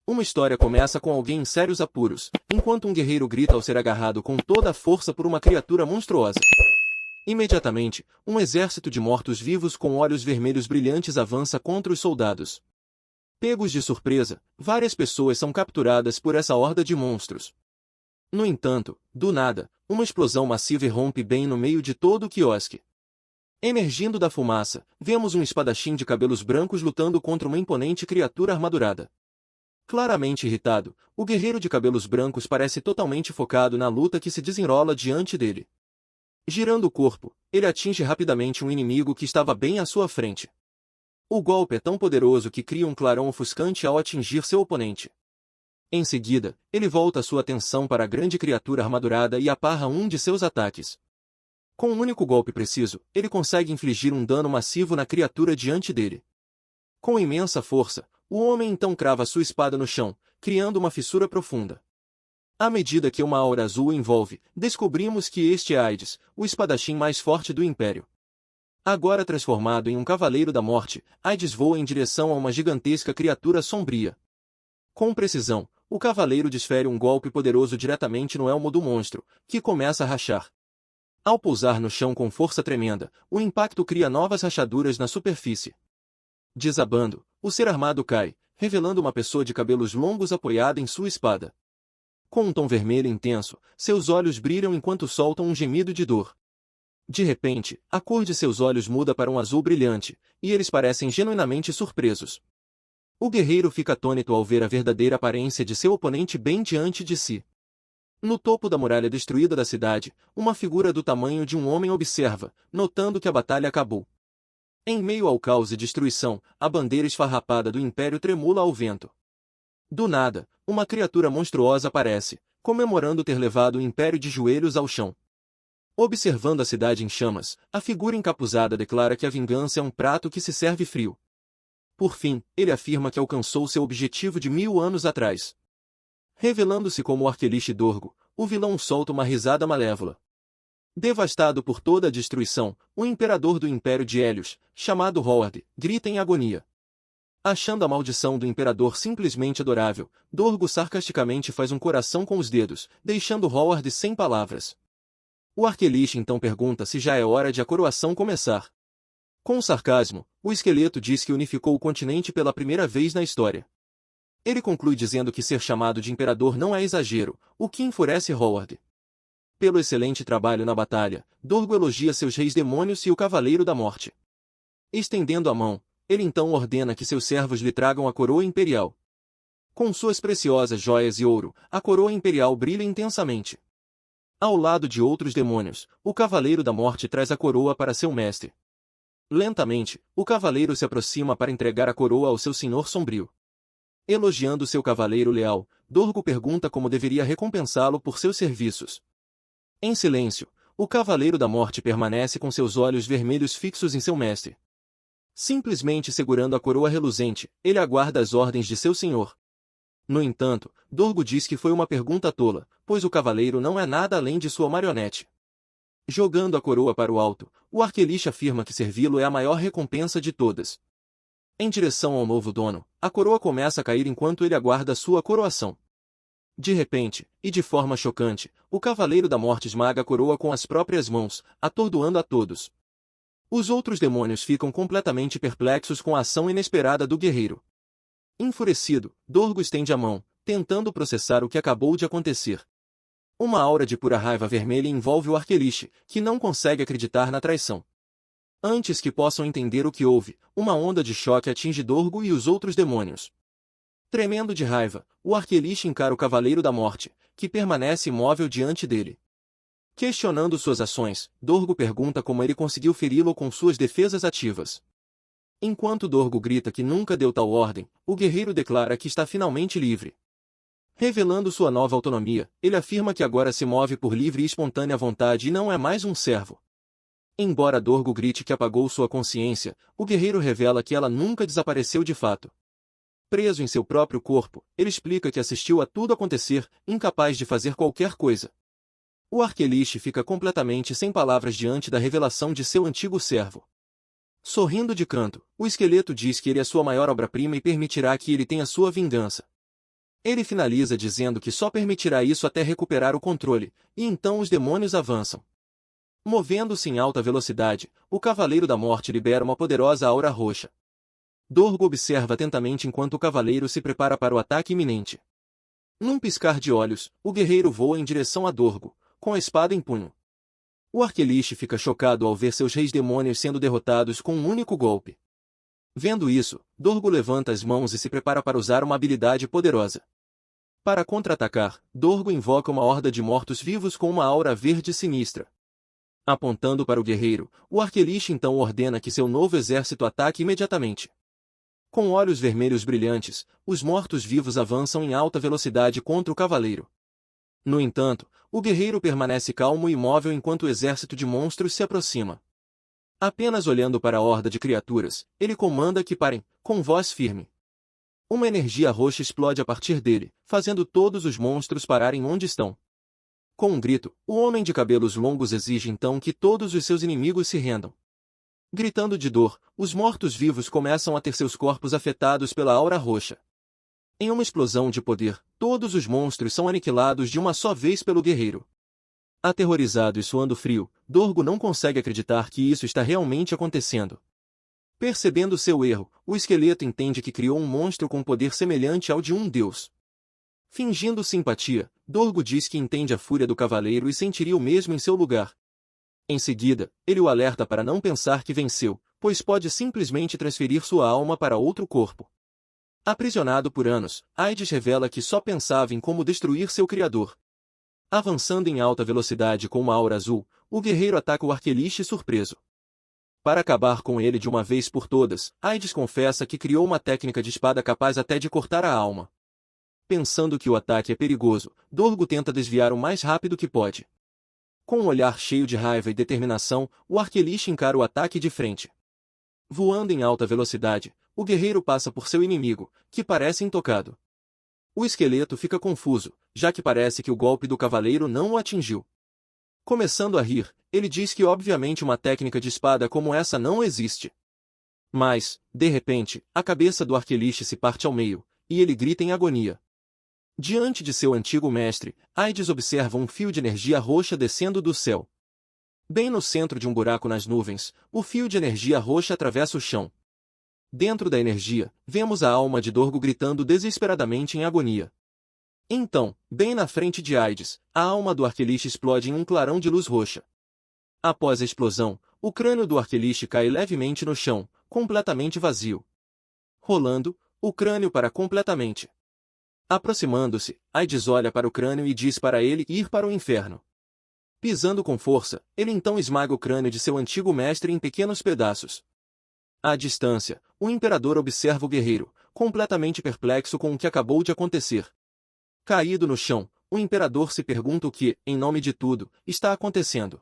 Uma história começa com alguém em sérios apuros, enquanto um guerreiro grita ao ser agarrado com toda a força por uma criatura monstruosa. Imediatamente, um exército de mortos-vivos com olhos vermelhos brilhantes avança contra os soldados. Pegos de surpresa, várias pessoas são capturadas por essa horda de monstros. No entanto, do nada, uma explosão massiva irrompe bem no meio de todo o quiosque. Emergindo da fumaça, vemos um espadachim de cabelos brancos lutando contra uma imponente criatura armadurada. Claramente irritado, o guerreiro de cabelos brancos parece totalmente focado na luta que se desenrola diante dele. Girando o corpo, ele atinge rapidamente um inimigo que estava bem à sua frente. O golpe é tão poderoso que cria um clarão ofuscante ao atingir seu oponente. Em seguida, ele volta sua atenção para a grande criatura armadurada e aparra um de seus ataques. Com um único golpe preciso, ele consegue infligir um dano massivo na criatura diante dele. Com imensa força, o homem então crava sua espada no chão, criando uma fissura profunda. À medida que uma aura azul o envolve, descobrimos que este é Aides, o espadachim mais forte do Império. Agora transformado em um cavaleiro da morte, Aides voa em direção a uma gigantesca criatura sombria. Com precisão, o cavaleiro desfere um golpe poderoso diretamente no elmo do monstro, que começa a rachar. Ao pousar no chão com força tremenda, o impacto cria novas rachaduras na superfície. Desabando, o ser armado cai, revelando uma pessoa de cabelos longos apoiada em sua espada. Com um tom vermelho intenso, seus olhos brilham enquanto soltam um gemido de dor. De repente, a cor de seus olhos muda para um azul brilhante, e eles parecem genuinamente surpresos. O guerreiro fica atônito ao ver a verdadeira aparência de seu oponente bem diante de si. No topo da muralha destruída da cidade, uma figura do tamanho de um homem observa, notando que a batalha acabou. Em meio ao caos e destruição, a bandeira esfarrapada do Império tremula ao vento. Do nada, uma criatura monstruosa aparece, comemorando ter levado o Império de joelhos ao chão. Observando a cidade em chamas, a figura encapuzada declara que a vingança é um prato que se serve frio. Por fim, ele afirma que alcançou seu objetivo de 1000 anos atrás. Revelando-se como o Arquelish Dorgo, o vilão solta uma risada malévola. Devastado por toda a destruição, o imperador do Império de Hélios, chamado Howard, grita em agonia. Achando a maldição do imperador simplesmente adorável, Dorgo sarcasticamente faz um coração com os dedos, deixando Howard sem palavras. O Arquelish então pergunta se já é hora de a coroação começar. Com sarcasmo, o esqueleto diz que unificou o continente pela primeira vez na história. Ele conclui dizendo que ser chamado de imperador não é exagero, o que enfurece Howard. Pelo excelente trabalho na batalha, Dorgo elogia seus reis demônios e o Cavaleiro da Morte. Estendendo a mão, ele então ordena que seus servos lhe tragam a coroa imperial. Com suas preciosas joias e ouro, a coroa imperial brilha intensamente. Ao lado de outros demônios, o Cavaleiro da Morte traz a coroa para seu mestre. Lentamente, o cavaleiro se aproxima para entregar a coroa ao seu senhor sombrio. Elogiando seu cavaleiro leal, Dorgo pergunta como deveria recompensá-lo por seus serviços. Em silêncio, o Cavaleiro da Morte permanece com seus olhos vermelhos fixos em seu mestre. Simplesmente segurando a coroa reluzente, ele aguarda as ordens de seu senhor. No entanto, Dorgo diz que foi uma pergunta tola, pois o cavaleiro não é nada além de sua marionete. Jogando a coroa para o alto, o Arquelish afirma que servi-lo é a maior recompensa de todas. Em direção ao novo dono, a coroa começa a cair enquanto ele aguarda sua coroação. De repente, e de forma chocante, o Cavaleiro da Morte esmaga a coroa com as próprias mãos, atordoando a todos. Os outros demônios ficam completamente perplexos com a ação inesperada do guerreiro. Enfurecido, Dorgo estende a mão, tentando processar o que acabou de acontecer. Uma aura de pura raiva vermelha envolve o Arquelish, que não consegue acreditar na traição. Antes que possam entender o que houve, uma onda de choque atinge Dorgo e os outros demônios. Tremendo de raiva, o Arquelish encara o Cavaleiro da Morte, que permanece imóvel diante dele. Questionando suas ações, Dorgo pergunta como ele conseguiu feri-lo com suas defesas ativas. Enquanto Dorgo grita que nunca deu tal ordem, o guerreiro declara que está finalmente livre. Revelando sua nova autonomia, ele afirma que agora se move por livre e espontânea vontade e não é mais um servo. Embora Dorgo grite que apagou sua consciência, o guerreiro revela que ela nunca desapareceu de fato. Preso em seu próprio corpo, ele explica que assistiu a tudo acontecer, incapaz de fazer qualquer coisa. O Arquelish fica completamente sem palavras diante da revelação de seu antigo servo. Sorrindo de canto, o esqueleto diz que ele é sua maior obra-prima e permitirá que ele tenha sua vingança. Ele finaliza dizendo que só permitirá isso até recuperar o controle, e então os demônios avançam. Movendo-se em alta velocidade, o Cavaleiro da Morte libera uma poderosa aura roxa. Dorgo observa atentamente enquanto o cavaleiro se prepara para o ataque iminente. Num piscar de olhos, o guerreiro voa em direção a Dorgo, com a espada em punho. O Arqueliche fica chocado ao ver seus reis demônios sendo derrotados com um único golpe. Vendo isso, Dorgo levanta as mãos e se prepara para usar uma habilidade poderosa. Para contra-atacar, Dorgo invoca uma horda de mortos-vivos com uma aura verde sinistra. Apontando para o guerreiro, o Arqueliche então ordena que seu novo exército ataque imediatamente. Com olhos vermelhos brilhantes, os mortos-vivos avançam em alta velocidade contra o cavaleiro. No entanto, o guerreiro permanece calmo e imóvel enquanto o exército de monstros se aproxima. Apenas olhando para a horda de criaturas, ele comanda que parem, com voz firme. Uma energia roxa explode a partir dele, fazendo todos os monstros pararem onde estão. Com um grito, o homem de cabelos longos exige então que todos os seus inimigos se rendam. Gritando de dor, os mortos-vivos começam a ter seus corpos afetados pela aura roxa. Em uma explosão de poder, todos os monstros são aniquilados de uma só vez pelo guerreiro. Aterrorizado e suando frio, Dorgo não consegue acreditar que isso está realmente acontecendo. Percebendo seu erro, o esqueleto entende que criou um monstro com poder semelhante ao de um deus. Fingindo simpatia, Dorgo diz que entende a fúria do cavaleiro e sentiria o mesmo em seu lugar. Em seguida, ele o alerta para não pensar que venceu, pois pode simplesmente transferir sua alma para outro corpo. Aprisionado por anos, Aides revela que só pensava em como destruir seu criador. Avançando em alta velocidade com uma aura azul, o guerreiro ataca o Arqueliche surpreso. Para acabar com ele de uma vez por todas, Aides confessa que criou uma técnica de espada capaz até de cortar a alma. Pensando que o ataque é perigoso, Dorgo tenta desviar o mais rápido que pode. Com um olhar cheio de raiva e determinação, o Arqueliche encara o ataque de frente. Voando em alta velocidade, o guerreiro passa por seu inimigo, que parece intocado. O esqueleto fica confuso, já que parece que o golpe do cavaleiro não o atingiu. Começando a rir, ele diz que obviamente uma técnica de espada como essa não existe. Mas, de repente, a cabeça do Arqueliche se parte ao meio, e ele grita em agonia. Diante de seu antigo mestre, Aides observa um fio de energia roxa descendo do céu. Bem no centro de um buraco nas nuvens, o fio de energia roxa atravessa o chão. Dentro da energia, vemos a alma de Dorgo gritando desesperadamente em agonia. Então, bem na frente de Aides, a alma do Arqueliche explode em um clarão de luz roxa. Após a explosão, o crânio do Arqueliche cai levemente no chão, completamente vazio. Rolando, o crânio para completamente. Aproximando-se, Aides olha para o crânio e diz para ele ir para o inferno. Pisando com força, ele então esmaga o crânio de seu antigo mestre em pequenos pedaços. À distância, o imperador observa o guerreiro, completamente perplexo com o que acabou de acontecer. Caído no chão, o imperador se pergunta o que, em nome de tudo, está acontecendo.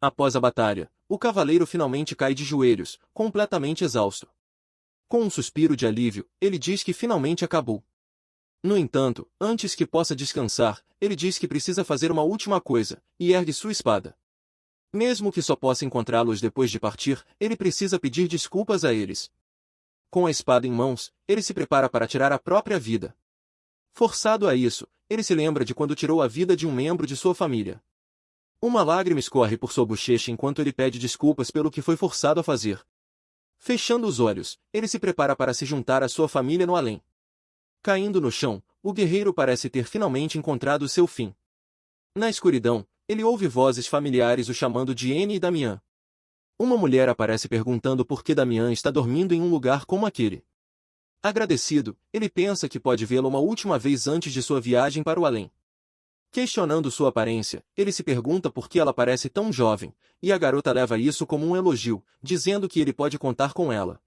Após a batalha, o cavaleiro finalmente cai de joelhos, completamente exausto. Com um suspiro de alívio, ele diz que finalmente acabou. No entanto, antes que possa descansar, ele diz que precisa fazer uma última coisa, e ergue sua espada. Mesmo que só possa encontrá-los depois de partir, ele precisa pedir desculpas a eles. Com a espada em mãos, ele se prepara para tirar a própria vida. Forçado a isso, ele se lembra de quando tirou a vida de um membro de sua família. Uma lágrima escorre por sua bochecha enquanto ele pede desculpas pelo que foi forçado a fazer. Fechando os olhos, ele se prepara para se juntar à sua família no além. Caindo no chão, o guerreiro parece ter finalmente encontrado seu fim. Na escuridão, ele ouve vozes familiares o chamando de Anne e Damian. Uma mulher aparece perguntando por que Damian está dormindo em um lugar como aquele. Agradecido, ele pensa que pode vê-la uma última vez antes de sua viagem para o além. Questionando sua aparência, ele se pergunta por que ela parece tão jovem, e a garota leva isso como um elogio, dizendo que ele pode contar com ela.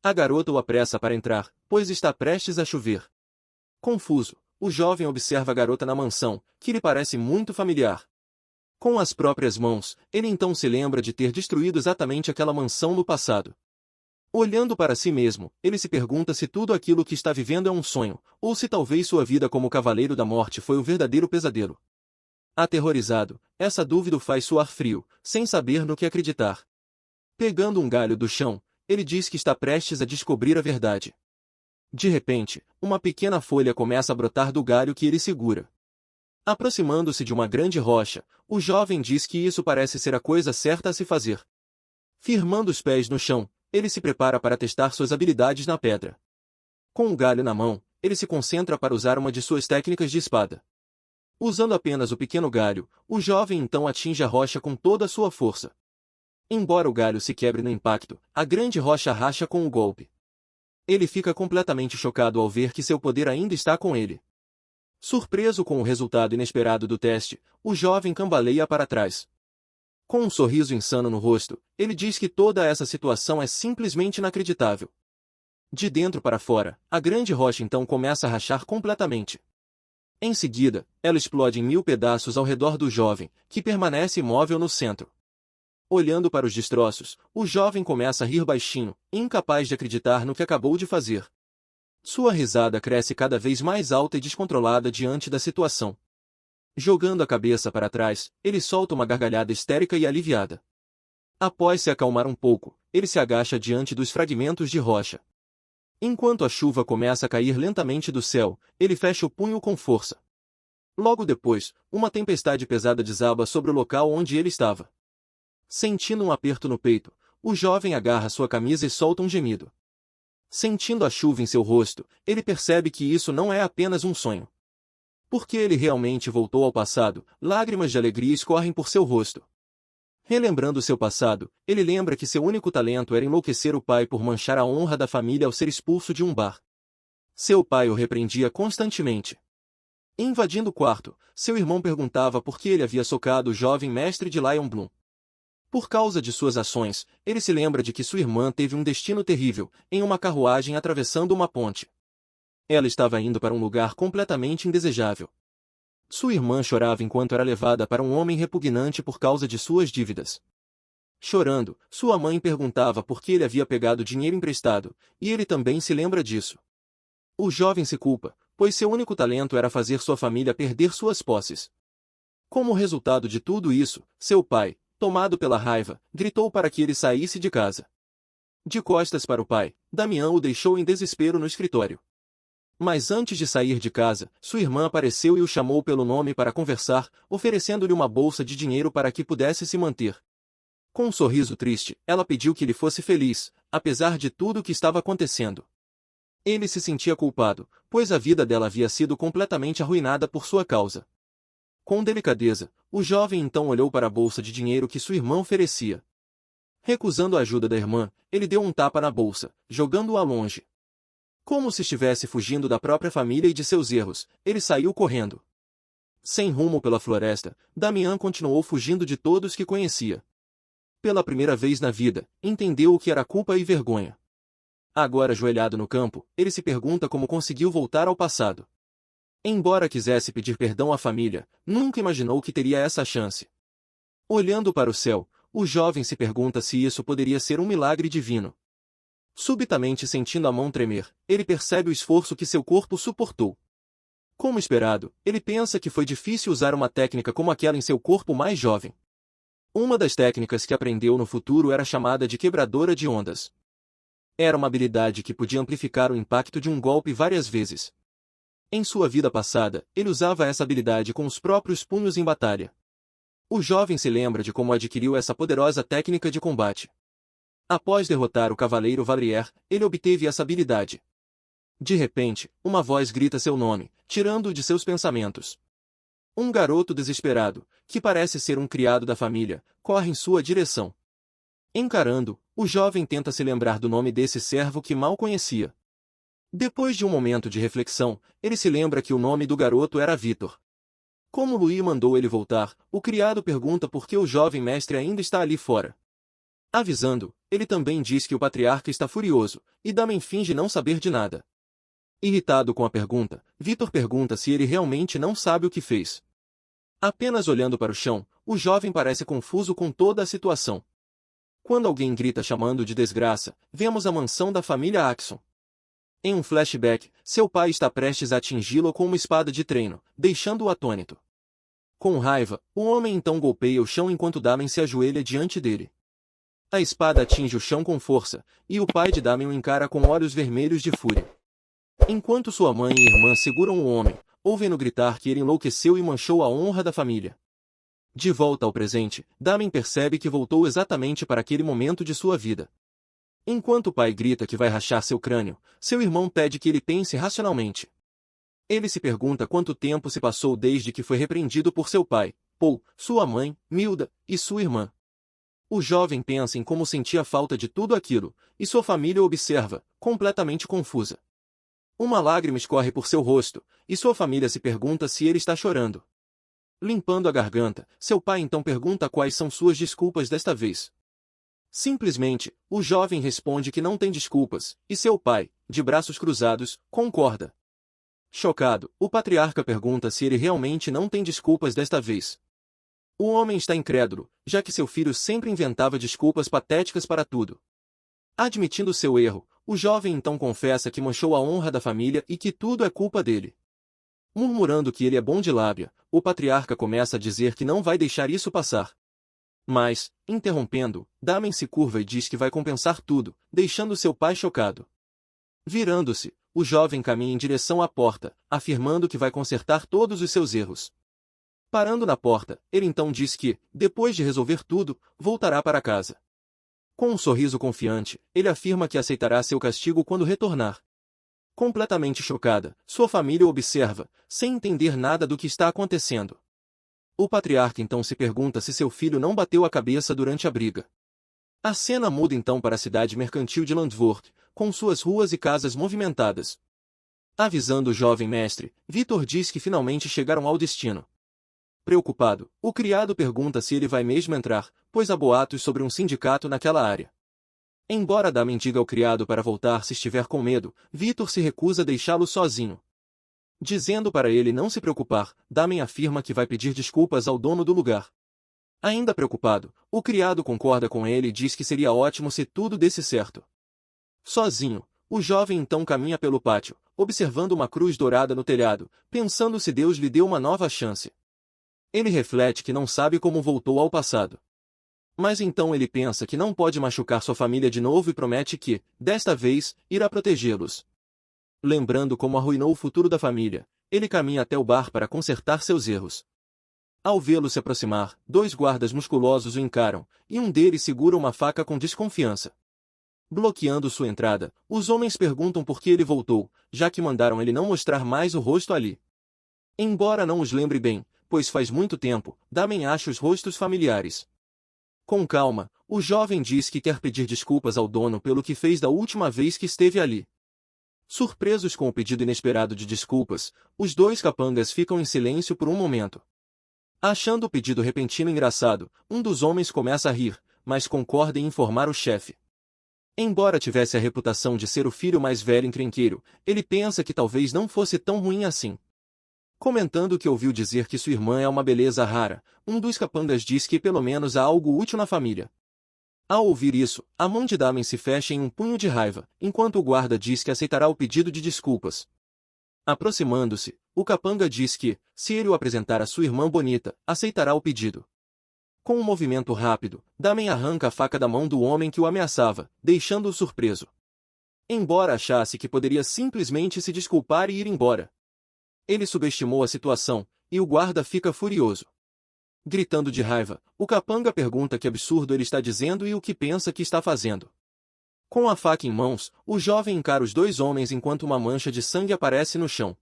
A garota o apressa para entrar, pois está prestes a chover. Confuso, o jovem observa a garota na mansão, que lhe parece muito familiar. Com as próprias mãos, ele então se lembra de ter destruído exatamente aquela mansão no passado. Olhando para si mesmo, ele se pergunta se tudo aquilo que está vivendo é um sonho, ou se talvez sua vida como Cavaleiro da Morte foi um verdadeiro pesadelo. Aterrorizado, essa dúvida o faz suar frio, sem saber no que acreditar. Pegando um galho do chão, ele diz que está prestes a descobrir a verdade. De repente, uma pequena folha começa a brotar do galho que ele segura. Aproximando-se de uma grande rocha, o jovem diz que isso parece ser a coisa certa a se fazer. Firmando os pés no chão, ele se prepara para testar suas habilidades na pedra. Com o galho na mão, ele se concentra para usar uma de suas técnicas de espada. Usando apenas o pequeno galho, o jovem então atinge a rocha com toda a sua força. Embora o galho se quebre no impacto, a grande rocha racha com o golpe. Ele fica completamente chocado ao ver que seu poder ainda está com ele. Surpreso com o resultado inesperado do teste, o jovem cambaleia para trás. Com um sorriso insano no rosto, ele diz que toda essa situação é simplesmente inacreditável. De dentro para fora, a grande rocha então começa a rachar completamente. Em seguida, ela explode em 1000 pedaços ao redor do jovem, que permanece imóvel no centro. Olhando para os destroços, o jovem começa a rir baixinho, incapaz de acreditar no que acabou de fazer. Sua risada cresce cada vez mais alta e descontrolada diante da situação. Jogando a cabeça para trás, ele solta uma gargalhada histérica e aliviada. Após se acalmar um pouco, ele se agacha diante dos fragmentos de rocha. Enquanto a chuva começa a cair lentamente do céu, ele fecha o punho com força. Logo depois, uma tempestade pesada desaba sobre o local onde ele estava. Sentindo um aperto no peito, o jovem agarra sua camisa e solta um gemido. Sentindo a chuva em seu rosto, ele percebe que isso não é apenas um sonho. Porque ele realmente voltou ao passado, lágrimas de alegria escorrem por seu rosto. Relembrando seu passado, ele lembra que seu único talento era enlouquecer o pai por manchar a honra da família ao ser expulso de um bar. Seu pai o repreendia constantemente. Invadindo o quarto, seu irmão perguntava por que ele havia socado o jovem mestre de Lion Bloom. Por causa de suas ações, ele se lembra de que sua irmã teve um destino terrível, em uma carruagem atravessando uma ponte. Ela estava indo para um lugar completamente indesejável. Sua irmã chorava enquanto era levada para um homem repugnante por causa de suas dívidas. Chorando, sua mãe perguntava por que ele havia pegado dinheiro emprestado, e ele também se lembra disso. O jovem se culpa, pois seu único talento era fazer sua família perder suas posses. Como resultado de tudo isso, seu pai, tomado pela raiva, gritou para que ele saísse de casa. De costas para o pai, Damião o deixou em desespero no escritório. Mas antes de sair de casa, sua irmã apareceu e o chamou pelo nome para conversar, oferecendo-lhe uma bolsa de dinheiro para que pudesse se manter. Com um sorriso triste, ela pediu que ele fosse feliz, apesar de tudo o que estava acontecendo. Ele se sentia culpado, pois a vida dela havia sido completamente arruinada por sua causa. Com delicadeza, o jovem então olhou para a bolsa de dinheiro que sua irmã oferecia. Recusando a ajuda da irmã, ele deu um tapa na bolsa, jogando-a longe. Como se estivesse fugindo da própria família e de seus erros, ele saiu correndo. Sem rumo pela floresta, Damian continuou fugindo de todos que conhecia. Pela primeira vez na vida, entendeu o que era culpa e vergonha. Agora ajoelhado no campo, ele se pergunta como conseguiu voltar ao passado. Embora quisesse pedir perdão à família, nunca imaginou que teria essa chance. Olhando para o céu, o jovem se pergunta se isso poderia ser um milagre divino. Subitamente sentindo a mão tremer, ele percebe o esforço que seu corpo suportou. Como esperado, ele pensa que foi difícil usar uma técnica como aquela em seu corpo mais jovem. Uma das técnicas que aprendeu no futuro era chamada de quebradora de ondas. Era uma habilidade que podia amplificar o impacto de um golpe várias vezes. Em sua vida passada, ele usava essa habilidade com os próprios punhos em batalha. O jovem se lembra de como adquiriu essa poderosa técnica de combate. Após derrotar o cavaleiro Valrier, ele obteve essa habilidade. De repente, uma voz grita seu nome, tirando-o de seus pensamentos. Um garoto desesperado, que parece ser um criado da família, corre em sua direção. Encarando, o jovem tenta se lembrar do nome desse servo que mal conhecia. Depois de um momento de reflexão, ele se lembra que o nome do garoto era Vitor. Como Louis mandou ele voltar, o criado pergunta por que o jovem mestre ainda está ali fora. Avisando, ele também diz que o patriarca está furioso, e Damen finge não saber de nada. Irritado com a pergunta, Vitor pergunta se ele realmente não sabe o que fez. Apenas olhando para o chão, o jovem parece confuso com toda a situação. Quando alguém grita chamando de desgraça, vemos a mansão da família Axon. Em um flashback, seu pai está prestes a atingi-lo com uma espada de treino, deixando-o atônito. Com raiva, o homem então golpeia o chão enquanto Damen se ajoelha diante dele. A espada atinge o chão com força, e o pai de Damen o encara com olhos vermelhos de fúria. Enquanto sua mãe e irmã seguram o homem, ouvem-no gritar que ele enlouqueceu e manchou a honra da família. De volta ao presente, Damen percebe que voltou exatamente para aquele momento de sua vida. Enquanto o pai grita que vai rachar seu crânio, seu irmão pede que ele pense racionalmente. Ele se pergunta quanto tempo se passou desde que foi repreendido por seu pai, Paul, sua mãe, Milda, e sua irmã. O jovem pensa em como sentia falta de tudo aquilo, e sua família o observa, completamente confusa. Uma lágrima escorre por seu rosto, e sua família se pergunta se ele está chorando. Limpando a garganta, seu pai então pergunta quais são suas desculpas desta vez. Simplesmente, o jovem responde que não tem desculpas, e seu pai, de braços cruzados, concorda. Chocado, o patriarca pergunta se ele realmente não tem desculpas desta vez. O homem está incrédulo, já que seu filho sempre inventava desculpas patéticas para tudo. Admitindo seu erro, o jovem então confessa que manchou a honra da família e que tudo é culpa dele. Murmurando que ele é bom de lábia, o patriarca começa a dizer que não vai deixar isso passar. Mas, interrompendo, Damen se curva e diz que vai compensar tudo, deixando seu pai chocado. Virando-se, o jovem caminha em direção à porta, afirmando que vai consertar todos os seus erros. Parando na porta, ele então diz que, depois de resolver tudo, voltará para casa. Com um sorriso confiante, ele afirma que aceitará seu castigo quando retornar. Completamente chocada, sua família o observa, sem entender nada do que está acontecendo. O patriarca então se pergunta se seu filho não bateu a cabeça durante a briga. A cena muda então para a cidade mercantil de Landvoort, com suas ruas e casas movimentadas. Avisando o jovem mestre, Vitor diz que finalmente chegaram ao destino. Preocupado, o criado pergunta se ele vai mesmo entrar, pois há boatos sobre um sindicato naquela área. Embora Damen diga ao criado para voltar se estiver com medo, Vitor se recusa a deixá-lo sozinho. Dizendo para ele não se preocupar, Damen afirma que vai pedir desculpas ao dono do lugar. Ainda preocupado, o criado concorda com ele e diz que seria ótimo se tudo desse certo. Sozinho, o jovem então caminha pelo pátio, observando uma cruz dourada no telhado, pensando se Deus lhe deu uma nova chance. Ele reflete que não sabe como voltou ao passado. Mas então ele pensa que não pode machucar sua família de novo e promete que, desta vez, irá protegê-los. Lembrando como arruinou o futuro da família, ele caminha até o bar para consertar seus erros. Ao vê-lo se aproximar, dois guardas musculosos o encaram, e um deles segura uma faca com desconfiança. Bloqueando sua entrada, os homens perguntam por que ele voltou, já que mandaram ele não mostrar mais o rosto ali. Embora não os lembre bem, pois faz muito tempo, Damen acha os rostos familiares. Com calma, o jovem diz que quer pedir desculpas ao dono pelo que fez da última vez que esteve ali. Surpresos com o pedido inesperado de desculpas, os dois capangas ficam em silêncio por um momento. Achando o pedido repentino engraçado, um dos homens começa a rir, mas concorda em informar o chefe. Embora tivesse a reputação de ser o filho mais velho encrenqueiro, ele pensa que talvez não fosse tão ruim assim. Comentando que ouviu dizer que sua irmã é uma beleza rara, um dos capangas diz que pelo menos há algo útil na família. Ao ouvir isso, a mão de Damen se fecha em um punho de raiva, enquanto o guarda diz que aceitará o pedido de desculpas. Aproximando-se, o capanga diz que, se ele o apresentar a sua irmã bonita, aceitará o pedido. Com um movimento rápido, Damen arranca a faca da mão do homem que o ameaçava, deixando-o surpreso. Embora achasse que poderia simplesmente se desculpar e ir embora. Ele subestimou a situação, e o guarda fica furioso. Gritando de raiva, o capanga pergunta que absurdo ele está dizendo e o que pensa que está fazendo. Com a faca em mãos, o jovem encara os dois homens enquanto uma mancha de sangue aparece no chão.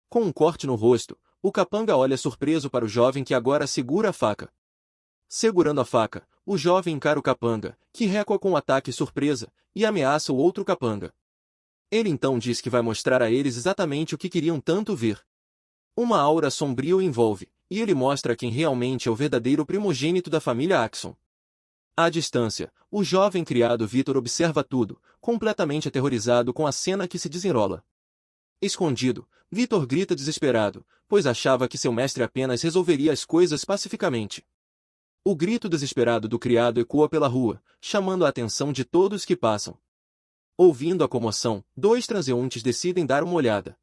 Com um corte no rosto, o capanga olha surpreso para o jovem que agora segura a faca. Segurando a faca, o jovem encara o capanga, que recua com um ataque surpresa, e ameaça o outro capanga. Ele então diz que vai mostrar a eles exatamente o que queriam tanto ver. Uma aura sombria o envolve, e ele mostra quem realmente é o verdadeiro primogênito da família Axon. À distância, o jovem criado Vitor observa tudo, completamente aterrorizado com a cena que se desenrola. Escondido, Vitor grita desesperado, pois achava que seu mestre apenas resolveria as coisas pacificamente. O grito desesperado do criado ecoa pela rua, chamando a atenção de todos que passam. Ouvindo a comoção, dois transeuntes decidem dar uma olhada.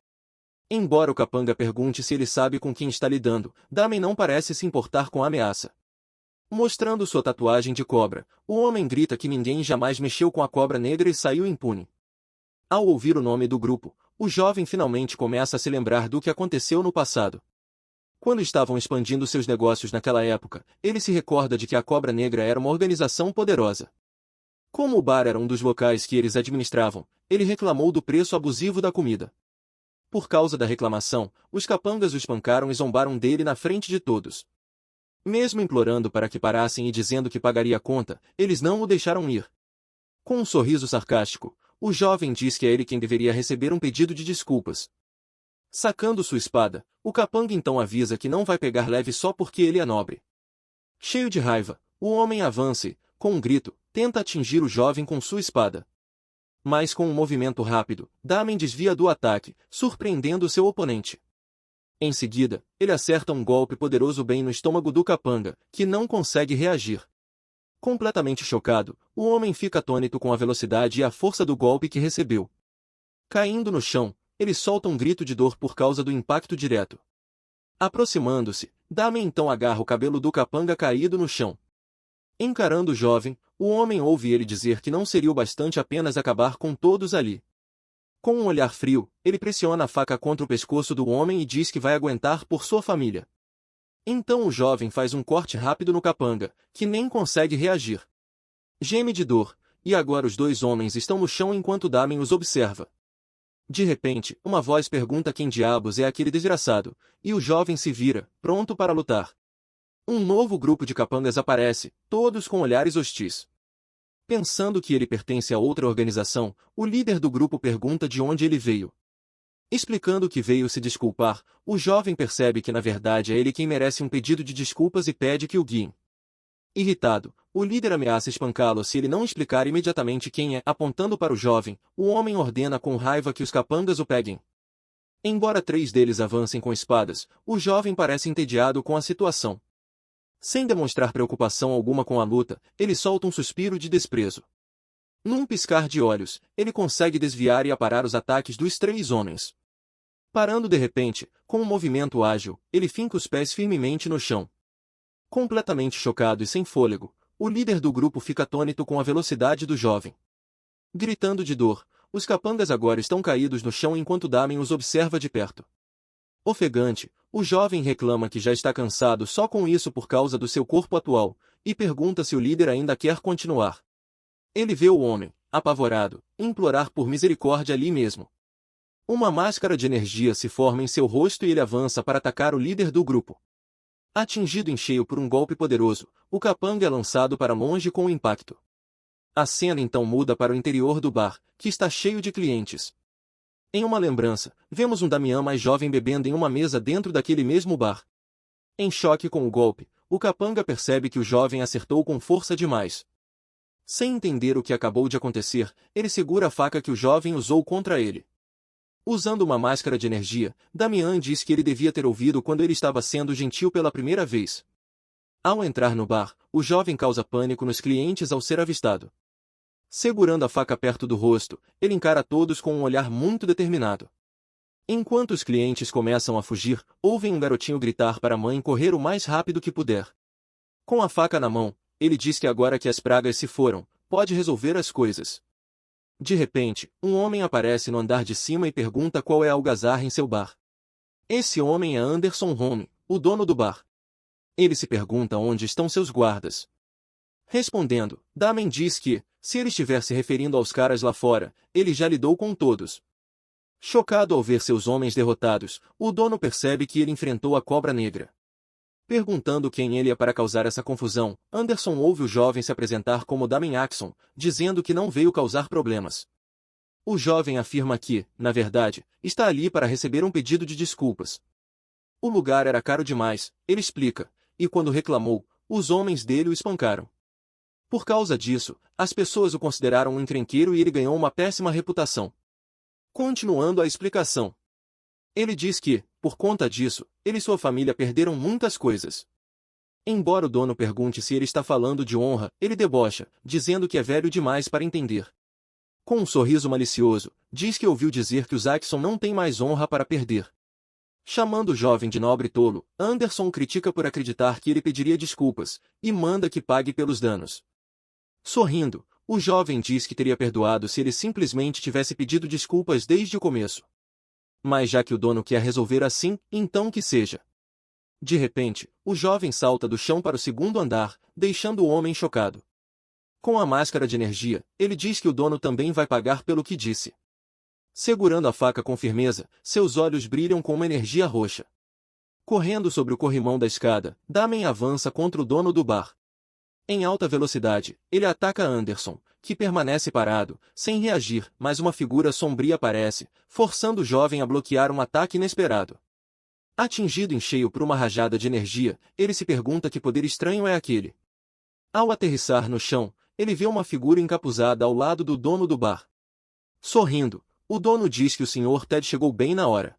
Embora o capanga pergunte se ele sabe com quem está lidando, Damen não parece se importar com a ameaça. Mostrando sua tatuagem de cobra, o homem grita que ninguém jamais mexeu com a cobra negra e saiu impune. Ao ouvir o nome do grupo, o jovem finalmente começa a se lembrar do que aconteceu no passado. Quando estavam expandindo seus negócios naquela época, ele se recorda de que a Cobra Negra era uma organização poderosa. Como o bar era um dos locais que eles administravam, ele reclamou do preço abusivo da comida. Por causa da reclamação, os capangas o espancaram e zombaram dele na frente de todos. Mesmo implorando para que parassem e dizendo que pagaria a conta, eles não o deixaram ir. Com um sorriso sarcástico, o jovem diz que é ele quem deveria receber um pedido de desculpas. Sacando sua espada, o capanga então avisa que não vai pegar leve só porque ele é nobre. Cheio de raiva, o homem avança e, com um grito, tenta atingir o jovem com sua espada. Mas com um movimento rápido, Damen desvia do ataque, surpreendendo seu oponente. Em seguida, ele acerta um golpe poderoso bem no estômago do capanga, que não consegue reagir. Completamente chocado, o homem fica atônito com a velocidade e a força do golpe que recebeu. Caindo no chão, ele solta um grito de dor por causa do impacto direto. Aproximando-se, Damen então agarra o cabelo do capanga caído no chão. Encarando o jovem, o homem ouve ele dizer que não seria o bastante apenas acabar com todos ali. Com um olhar frio, ele pressiona a faca contra o pescoço do homem e diz que vai aguentar por sua família. Então o jovem faz um corte rápido no capanga, que nem consegue reagir. Geme de dor, e agora os dois homens estão no chão enquanto Damen os observa. De repente, uma voz pergunta quem diabos é aquele desgraçado, e o jovem se vira, pronto para lutar. Um novo grupo de capangas aparece, todos com olhares hostis. Pensando que ele pertence a outra organização, o líder do grupo pergunta de onde ele veio. Explicando que veio se desculpar, o jovem percebe que na verdade é ele quem merece um pedido de desculpas e pede que o guiem. Irritado, o líder ameaça espancá-lo se ele não explicar imediatamente quem é. Apontando para o jovem, o homem ordena com raiva que os capangas o peguem. Embora 3 deles avancem com espadas, o jovem parece entediado com a situação. Sem demonstrar preocupação alguma com a luta, ele solta um suspiro de desprezo. Num piscar de olhos, ele consegue desviar e aparar os ataques dos 3 homens. Parando de repente, com um movimento ágil, ele finca os pés firmemente no chão. Completamente chocado e sem fôlego, o líder do grupo fica atônito com a velocidade do jovem. Gritando de dor, os capangas agora estão caídos no chão enquanto Damen os observa de perto. Ofegante, o jovem reclama que já está cansado só com isso por causa do seu corpo atual, e pergunta se o líder ainda quer continuar. Ele vê o homem, apavorado, implorar por misericórdia ali mesmo. Uma máscara de energia se forma em seu rosto e ele avança para atacar o líder do grupo. Atingido em cheio por um golpe poderoso, o capanga é lançado para longe com o impacto. A cena então muda para o interior do bar, que está cheio de clientes. Em uma lembrança, vemos um Damian mais jovem bebendo em uma mesa dentro daquele mesmo bar. Em choque com o golpe, o capanga percebe que o jovem acertou com força demais. Sem entender o que acabou de acontecer, ele segura a faca que o jovem usou contra ele. Usando uma máscara de energia, Damian diz que ele devia ter ouvido quando ele estava sendo gentil pela primeira vez. Ao entrar no bar, o jovem causa pânico nos clientes ao ser avistado. Segurando a faca perto do rosto, ele encara todos com um olhar muito determinado. Enquanto os clientes começam a fugir, ouvem um garotinho gritar para a mãe correr o mais rápido que puder. Com a faca na mão, ele diz que agora que as pragas se foram, pode resolver as coisas. De repente, um homem aparece no andar de cima e pergunta qual é a algazarra em seu bar. Esse homem é Anderson Home, o dono do bar. Ele se pergunta onde estão seus guardas. Respondendo, Damen diz que, se ele estiver se referindo aos caras lá fora, ele já lidou com todos. Chocado ao ver seus homens derrotados, o dono percebe que ele enfrentou a Cobra Negra. Perguntando quem ele é para causar essa confusão, Anderson ouve o jovem se apresentar como Damen Axon, dizendo que não veio causar problemas. O jovem afirma que, na verdade, está ali para receber um pedido de desculpas. O lugar era caro demais, ele explica, e quando reclamou, os homens dele o espancaram. Por causa disso, as pessoas o consideraram um encrenqueiro e ele ganhou uma péssima reputação. Continuando a explicação. Ele diz que, por conta disso, ele e sua família perderam muitas coisas. Embora o dono pergunte se ele está falando de honra, ele debocha, dizendo que é velho demais para entender. Com um sorriso malicioso, diz que ouviu dizer que os Axon não têm mais honra para perder. Chamando o jovem de nobre tolo, Anderson o critica por acreditar que ele pediria desculpas, e manda que pague pelos danos. Sorrindo, o jovem diz que teria perdoado se ele simplesmente tivesse pedido desculpas desde o começo. Mas já que o dono quer resolver assim, então que seja. De repente, o jovem salta do chão para o segundo andar, deixando o homem chocado. Com a máscara de energia, ele diz que o dono também vai pagar pelo que disse. Segurando a faca com firmeza, seus olhos brilham com uma energia roxa. Correndo sobre o corrimão da escada, Damen avança contra o dono do bar. Em alta velocidade, ele ataca Anderson, que permanece parado, sem reagir, mas uma figura sombria aparece, forçando o jovem a bloquear um ataque inesperado. Atingido em cheio por uma rajada de energia, ele se pergunta que poder estranho é aquele. Ao aterrissar no chão, ele vê uma figura encapuzada ao lado do dono do bar. Sorrindo, o dono diz que o Sr. Ted chegou bem na hora.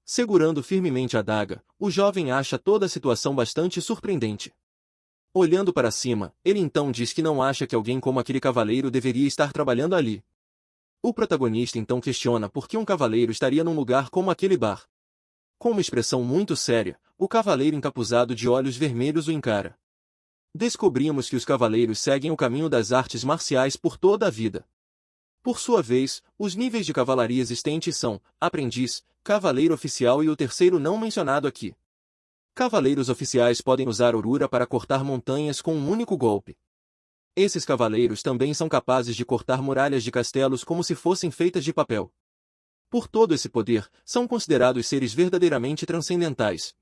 Segurando firmemente a adaga, o jovem acha toda a situação bastante surpreendente. Olhando para cima, ele então diz que não acha que alguém como aquele cavaleiro deveria estar trabalhando ali. O protagonista então questiona por que um cavaleiro estaria num lugar como aquele bar. Com uma expressão muito séria, o cavaleiro encapuzado de olhos vermelhos o encara. Descobrimos que os cavaleiros seguem o caminho das artes marciais por toda a vida. Por sua vez, os níveis de cavalaria existentes são aprendiz, cavaleiro oficial e o terceiro não mencionado aqui. Cavaleiros oficiais podem usar Orura para cortar montanhas com um único golpe. Esses cavaleiros também são capazes de cortar muralhas de castelos como se fossem feitas de papel. Por todo esse poder, são considerados seres verdadeiramente transcendentais.